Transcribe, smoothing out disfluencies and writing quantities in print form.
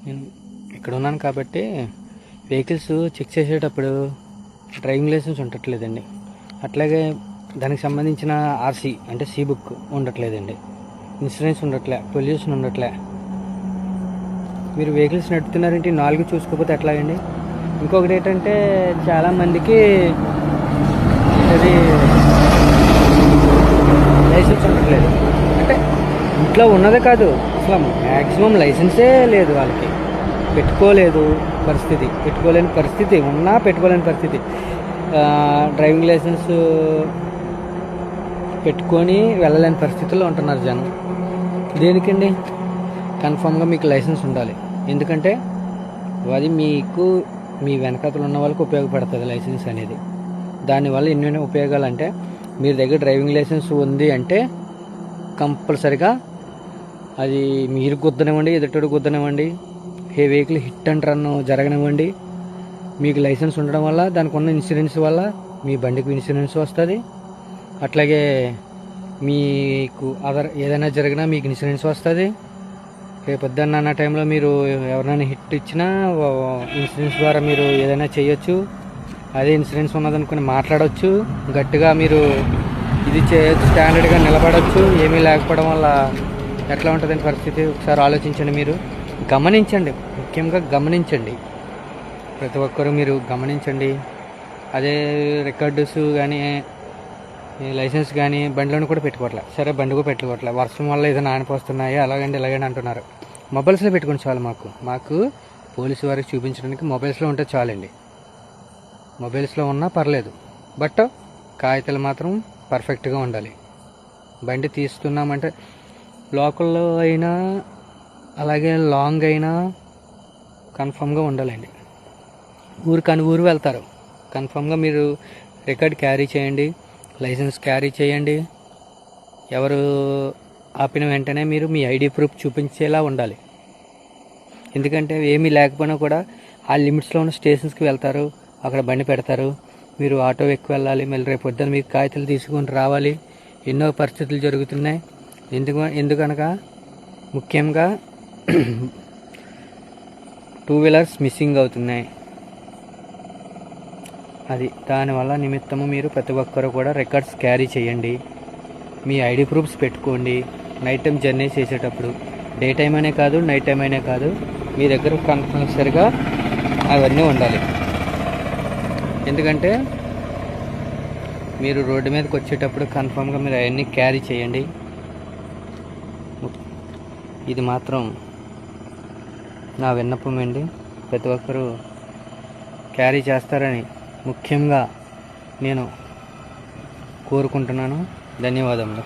నేను ఇక్కడ ఉన్నాను కాబట్టి వెహికల్స్ చెక్ చేసేటప్పుడు డ్రైవింగ్ లైసెన్స్ ఉండట్లేదండి. అట్లాగే దానికి సంబంధించిన ఆర్సీ అంటే సి బుక్ ఉండట్లేదండి. ఇన్సూరెన్స్ ఉండట్లే, పొల్యూషన్ ఉండట్లే. మీరు వెహికల్స్ నడుపుతున్నారంటే 4 చూసుకోకపోతే ఎట్లాగండి? ఇంకొకటి ఏంటంటే చాలామందికి అది లైసెన్స్ ఉండట్లేదు. అంటే ఇంట్లో ఉన్నదే కాదు, అసలు మ్యాక్సిమం లైసెన్సే లేదు వాళ్ళకి. పెట్టుకోలేని పరిస్థితి ఉన్నా పెట్టుకోలేని పరిస్థితి. డ్రైవింగ్ లైసెన్స్ పెట్టుకొని వెళ్ళలేని పరిస్థితుల్లో ఉంటున్నారు జనం. దేనికండి? కన్ఫామ్గా మీకు లైసెన్స్ ఉండాలి. ఎందుకంటే అది మీకు మీ వెనకాతలు ఉన్న వాళ్ళకి ఉపయోగపడుతుంది లైసెన్స్ అనేది. దానివల్ల ఎన్నెన్నో ఉపయోగాలు అంటే, మీ దగ్గర డ్రైవింగ్ లైసెన్స్ ఉంది అంటే కంపల్సరిగా అది మీరు గుద్దనివ్వండి, ఎదుటోడు గుద్దనివ్వండి, ఏ వెహికల్ హిట్ అండ్ రన్ జరగనివ్వండి, మీకు లైసెన్స్ ఉండడం వల్ల దానికి ఉన్న ఇన్సూరెన్స్ వల్ల మీ బండికి ఇన్సూరెన్స్ వస్తుంది. అట్లాగే మీకు ఏదైనా జరిగినా మీకు ఇన్సూరెన్స్ వస్తుంది. రేపొద్దున్న అన్న టైంలో మీరు ఎవరైనా హిట్ ఇచ్చినా ఇన్సూరెన్స్ ద్వారా మీరు ఏదైనా చేయొచ్చు. అదే ఇన్సూరెన్స్ ఉన్నదనుకుని మాట్లాడవచ్చు, గట్టిగా మీరు ఇది చేయొచ్చు, స్టాండర్డ్గా నిలబడవచ్చు. ఏమీ లేకపోవడం వల్ల ఎట్లా ఉంటుందని పరిస్థితి ఒకసారి ఆలోచించండి. మీరు గమనించండి, ముఖ్యంగా గమనించండి. ప్రతి ఒక్కరూ మీరు గమనించండి. అదే రికార్డ్స్ కానీ లైసెన్స్ కానీ బండిలోని కూడా పెట్టుకోవట్లే. సరే, బండి కూడా పెట్టుకోవట్లే, వర్షం వల్ల ఏదైనా ఆనిపోస్తున్నాయి అలాగండి ఇలాగండి అంటున్నారు. మొబైల్స్లో పెట్టుకుని చాలు. మాకు పోలీసు వారికి చూపించడానికి మొబైల్స్లో ఉంటే చాలండి. మొబైల్స్లో ఉన్నా పర్లేదు, బట్ కాగితాలు మాత్రం పర్ఫెక్ట్గా ఉండాలి. బండి తీస్తున్నామంటే లోకల్లో అయినా అలాగే లాంగ్ అయినా కన్ఫామ్గా ఉండాలండి. ఊరు వెళ్తారు, కన్ఫామ్గా మీరు రికార్డ్ క్యారీ చేయండి, లైసెన్స్ క్యారీ చేయండి. ఎవరు ఆపిన వెంటనే మీరు మీ ఐడి ప్రూఫ్ చూపించేలా ఉండాలి. ఎందుకంటే ఏమీ లేకపోయినా కూడా ఆ లిమిట్స్లో ఉన్న స్టేషన్స్కి వెళ్తారు, అక్కడ బండి పెడతారు, మీరు ఆటో ఎక్కి వెళ్ళాలి, మళ్ళీ రేపు పొద్దున్న మీకు కాగితాలు తీసుకొని రావాలి. ఎన్నో పరిస్థితులు జరుగుతున్నాయి. ఎందుకనగా ముఖ్యంగా 2 వీలర్స్ మిస్సింగ్ అవుతున్నాయి. దానివల్ల నిమిత్తము మీరు ప్రతి ఒక్కరు కూడా రికార్డ్స్ క్యారీ చేయండి, మీ ఐడి ప్రూఫ్స్ పెట్టుకోండి. నైట్ టైం జర్నీ చేసేటప్పుడు, డే టైం అనే కాదు, నైట్ టైం అనే కాదు, మీ దగ్గర కంపల్సరిగా అవన్నీ ఉండాలి. ఎందుకంటే మీరు రోడ్డు మీదకి వచ్చేటప్పుడు కన్ఫామ్గా మీరు అవన్నీ క్యారీ చేయండి. ఇది మాత్రం నా విన్నపం అండి. ప్రతి ఒక్కరూ క్యారీ చేస్తారని ముఖ్యంగా నేను కోరుకుంటున్నాను. ధన్యవాదములు.